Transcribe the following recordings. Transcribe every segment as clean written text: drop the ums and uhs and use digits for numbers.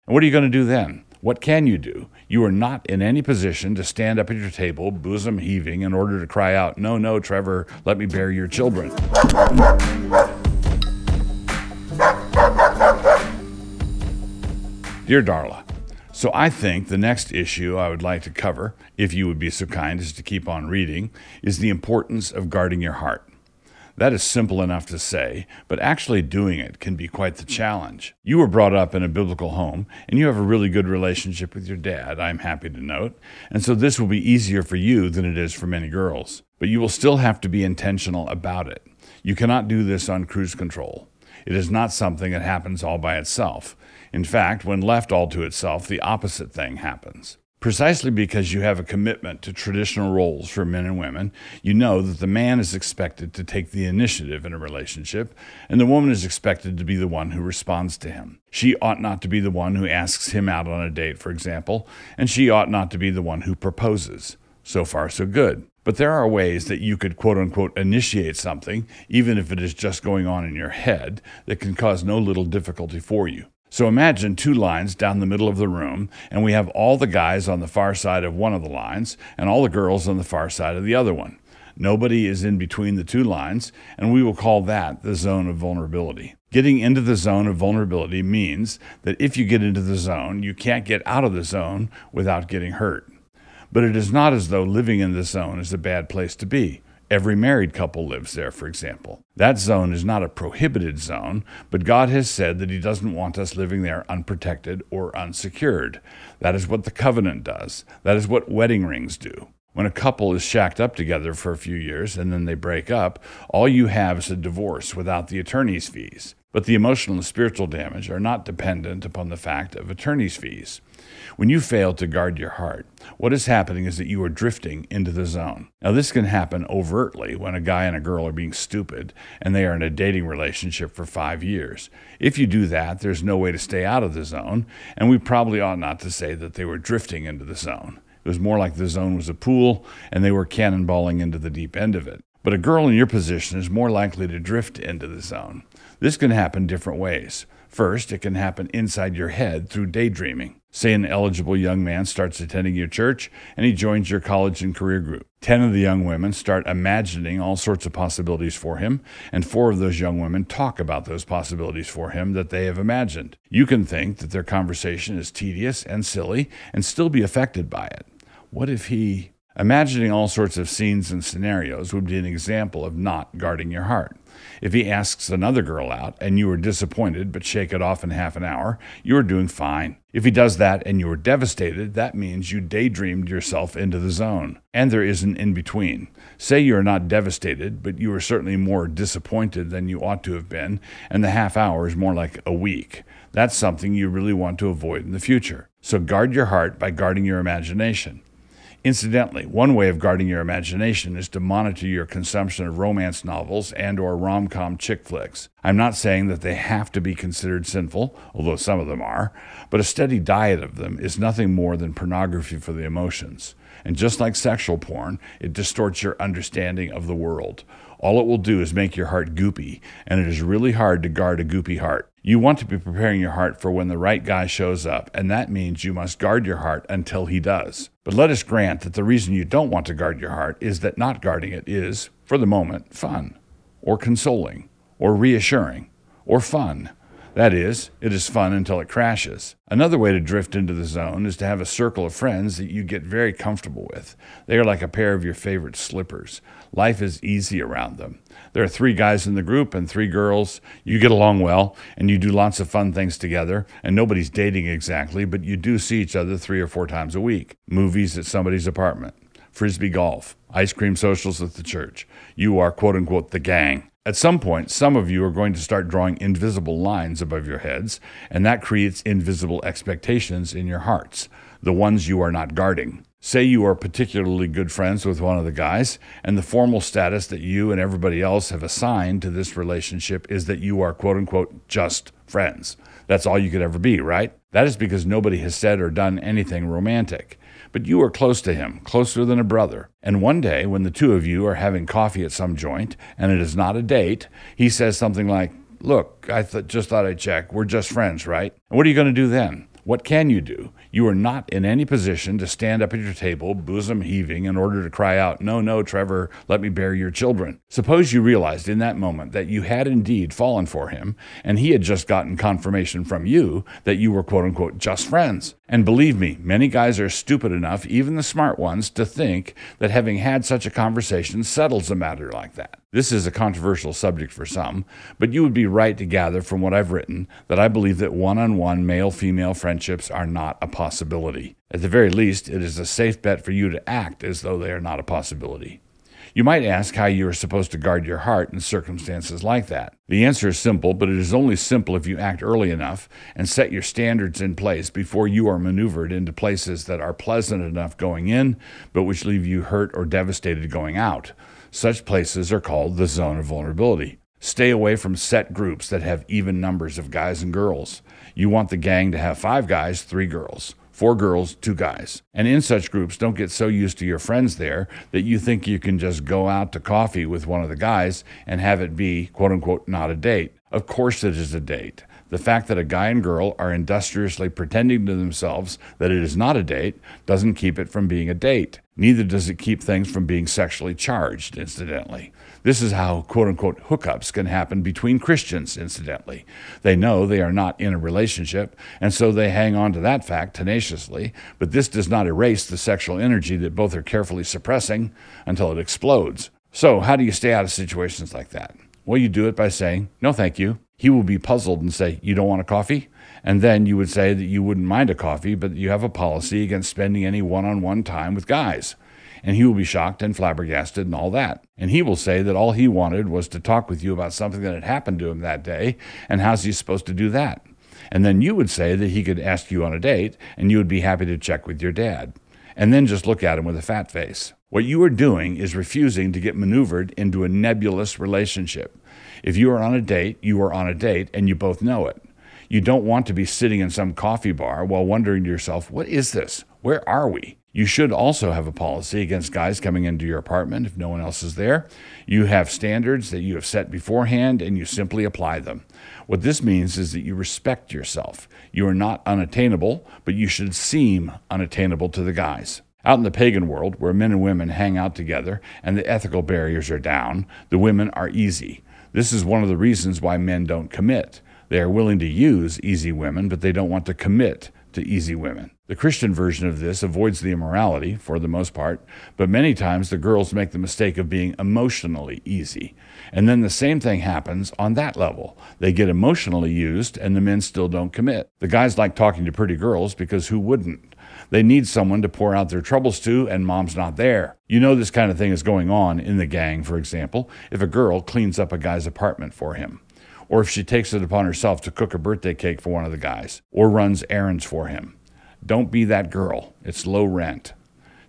And what are you going to do then? What can you do? You are not in any position to stand up at your table, bosom heaving, in order to cry out, "No, no, Trevor, let me bear your children." Dear Darla, so I think the next issue I would like to cover, if you would be so kind as to keep on reading, is the importance of guarding your heart. That is simple enough to say, but actually doing it can be quite the challenge. You were brought up in a biblical home, and you have a really good relationship with your dad, I'm happy to note, and so this will be easier for you than it is for many girls. But you will still have to be intentional about it. You cannot do this on cruise control. It is not something that happens all by itself. In fact, when left all to itself, the opposite thing happens. Precisely because you have a commitment to traditional roles for men and women, you know that the man is expected to take the initiative in a relationship, and the woman is expected to be the one who responds to him. She ought not to be the one who asks him out on a date, for example, and she ought not to be the one who proposes. So far, so good. But there are ways that you could quote-unquote initiate something, even if it is just going on in your head, that can cause no little difficulty for you. So imagine two lines down the middle of the room, and we have all the guys on the far side of one of the lines and all the girls on the far side of the other one. Nobody is in between the two lines, and we will call that the zone of vulnerability. Getting into the zone of vulnerability means that if you get into the zone, you can't get out of the zone without getting hurt. But it is not as though living in this zone is a bad place to be. Every married couple lives there, for example. That zone is not a prohibited zone, but God has said that He doesn't want us living there unprotected or unsecured. That is what the covenant does. That is what wedding rings do. When a couple is shacked up together for a few years and then they break up, all you have is a divorce without the attorney's fees. But the emotional and spiritual damage are not dependent upon the fact of attorney's fees. When you fail to guard your heart, what is happening is that you are drifting into the zone. Now, this can happen overtly when a guy and a girl are being stupid and they are in a dating relationship for 5 years. If you do that, there's no way to stay out of the zone, and we probably ought not to say that they were drifting into the zone. It was more like the zone was a pool and they were cannonballing into the deep end of it. But a girl in your position is more likely to drift into the zone. This can happen different ways. First, it can happen inside your head through daydreaming. Say an eligible young man starts attending your church and he joins your college and career group. 10 of the young women start imagining all sorts of possibilities for him, and 4 of those young women talk about those possibilities for him that they have imagined. You can think that their conversation is tedious and silly and still be affected by it. What if he... Imagining all sorts of scenes and scenarios would be an example of not guarding your heart. If he asks another girl out and you are disappointed but shake it off in half an hour, you are doing fine. If he does that and you are devastated, that means you daydreamed yourself into the zone. And there is an in-between. Say you are not devastated, but you are certainly more disappointed than you ought to have been, and the half hour is more like a week. That's something you really want to avoid in the future. So guard your heart by guarding your imagination. Incidentally, one way of guarding your imagination is to monitor your consumption of romance novels and/or rom-com chick flicks. I'm not saying that they have to be considered sinful, although some of them are, but a steady diet of them is nothing more than pornography for the emotions. And just like sexual porn, it distorts your understanding of the world. All it will do is make your heart goopy, and it is really hard to guard a goopy heart. You want to be preparing your heart for when the right guy shows up, and that means you must guard your heart until he does. But let us grant that the reason you don't want to guard your heart is that not guarding it is, for the moment, fun, or consoling, or reassuring, or fun. That is, it is fun until it crashes. Another way to drift into the zone is to have a circle of friends that you get very comfortable with. They are like a pair of your favorite slippers. Life is easy around them. There are 3 guys in the group and 3 girls. You get along well, and you do lots of fun things together, and nobody's dating exactly, but you do see each other 3 or 4 times a week. Movies at somebody's apartment, frisbee golf, ice cream socials at the church. You are, quote-unquote, the gang. At some point, some of you are going to start drawing invisible lines above your heads, and that creates invisible expectations in your hearts, the ones you are not guarding. Say you are particularly good friends with one of the guys, and the formal status that you and everybody else have assigned to this relationship is that you are, quote-unquote, just friends. That's all you could ever be, right? That is because nobody has said or done anything romantic. But you are close to him, closer than a brother. And one day, when the 2 of you are having coffee at some joint, and it is not a date, he says something like, "Look, I just thought I'd check. We're just friends, right?" And what are you going to do then? What can you do? You are not in any position to stand up at your table, bosom heaving, in order to cry out, "No, no, Trevor, let me bear your children." Suppose you realized in that moment that you had indeed fallen for him, and he had just gotten confirmation from you that you were quote-unquote just friends. And believe me, many guys are stupid enough, even the smart ones, to think that having had such a conversation settles a matter like that. This is a controversial subject for some, but you would be right to gather from what I've written that I believe that one-on-one male-female friendships are not a possibility. At the very least, it is a safe bet for you to act as though they are not a possibility. You might ask how you are supposed to guard your heart in circumstances like that. The answer is simple, but it is only simple if you act early enough and set your standards in place before you are maneuvered into places that are pleasant enough going in, but which leave you hurt or devastated going out. Such places are called the zone of vulnerability. Stay away from set groups that have even numbers of guys and girls. You want the gang to have 5 guys, 3 girls. 4 girls, 2 guys. And in such groups, don't get so used to your friends there that you think you can just go out to coffee with one of the guys and have it be, quote-unquote, not a date. Of course it is a date. The fact that a guy and girl are industriously pretending to themselves that it is not a date doesn't keep it from being a date. Neither does it keep things from being sexually charged, incidentally. This is how, quote-unquote, hookups can happen between Christians, incidentally. They know they are not in a relationship, and so they hang on to that fact tenaciously, but this does not erase the sexual energy that both are carefully suppressing until it explodes. So how do you stay out of situations like that? Well, you do it by saying, "No, thank you." He will be puzzled and say, "You don't want a coffee?" And then you would say that you wouldn't mind a coffee, but you have a policy against spending any one-on-one time with guys. And he will be shocked and flabbergasted and all that. And he will say that all he wanted was to talk with you about something that had happened to him that day, and how's he supposed to do that? And then you would say that he could ask you on a date, and you would be happy to check with your dad. And then just look at him with a fat face. What you are doing is refusing to get maneuvered into a nebulous relationship. If you are on a date, you are on a date, and you both know it. You don't want to be sitting in some coffee bar while wondering to yourself, what is this? Where are we? You should also have a policy against guys coming into your apartment if no one else is there. You have standards that you have set beforehand, and you simply apply them. What this means is that you respect yourself. You are not unattainable, but you should seem unattainable to the guys. Out in the pagan world, where men and women hang out together and the ethical barriers are down, the women are easy. This is one of the reasons why men don't commit. They are willing to use easy women, but they don't want to commit to easy women. The Christian version of this avoids the immorality, for the most part, but many times the girls make the mistake of being emotionally easy. And then the same thing happens on that level. They get emotionally used, and the men still don't commit. The guys like talking to pretty girls because who wouldn't? They need someone to pour out their troubles to, and mom's not there. You know this kind of thing is going on in the gang, for example, if a girl cleans up a guy's apartment for him, or if she takes it upon herself to cook a birthday cake for one of the guys, or runs errands for him. Don't be that girl. It's low rent.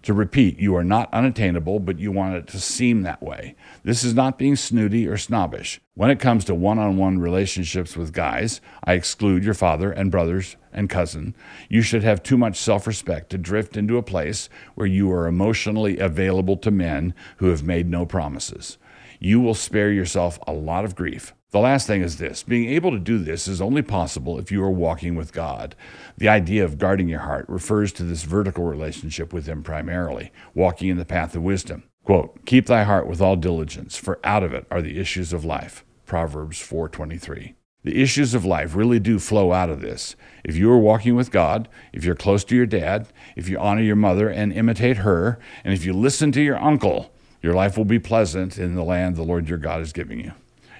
To repeat, you are not unattainable, but you want it to seem that way. This is not being snooty or snobbish. When it comes to one-on-one relationships with guys, I exclude your father and brothers and cousin. You should have too much self-respect to drift into a place where you are emotionally available to men who have made no promises. You will spare yourself a lot of grief. The last thing is this. Being able to do this is only possible if you are walking with God. The idea of guarding your heart refers to this vertical relationship with Him primarily, walking in the path of wisdom. Quote, "Keep thy heart with all diligence, for out of it are the issues of life." Proverbs 4:23. The issues of life really do flow out of this. If you are walking with God, if you're close to your dad, if you honor your mother and imitate her, and if you listen to your uncle, your life will be pleasant in the land the Lord your God is giving you.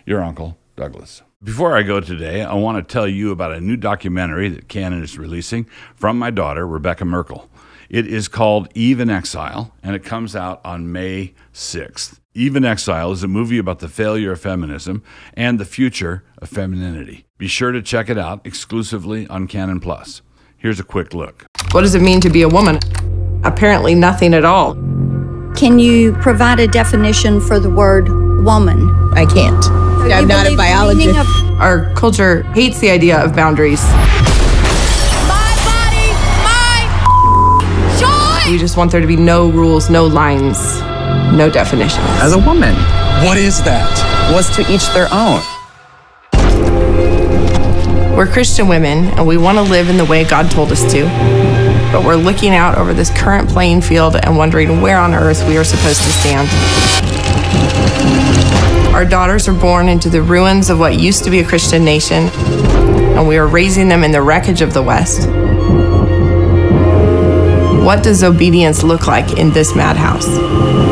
Your Uncle, Douglas. Before I go today, I want to tell you about a new documentary that Canon is releasing from my daughter, Rebecca Merkel. It is called Eve in Exile, and it comes out on May 6th. Eve in Exile is a movie about the failure of feminism and the future of femininity. Be sure to check it out exclusively on Canon Plus. Here's a quick look. What does it mean to be a woman? Apparently nothing at all. Can you provide a definition for the word woman? I can't. I'm not a biologist. Our culture hates the idea of boundaries. My body, my choice! We just want there to be no rules, no lines, no definitions. As a woman, what is that? Was to each their own. We're Christian women, and we want to live in the way God told us to. But we're looking out over this current playing field and wondering where on earth we are supposed to stand. Our daughters are born into the ruins of what used to be a Christian nation, and we are raising them in the wreckage of the West. What does obedience look like in this madhouse?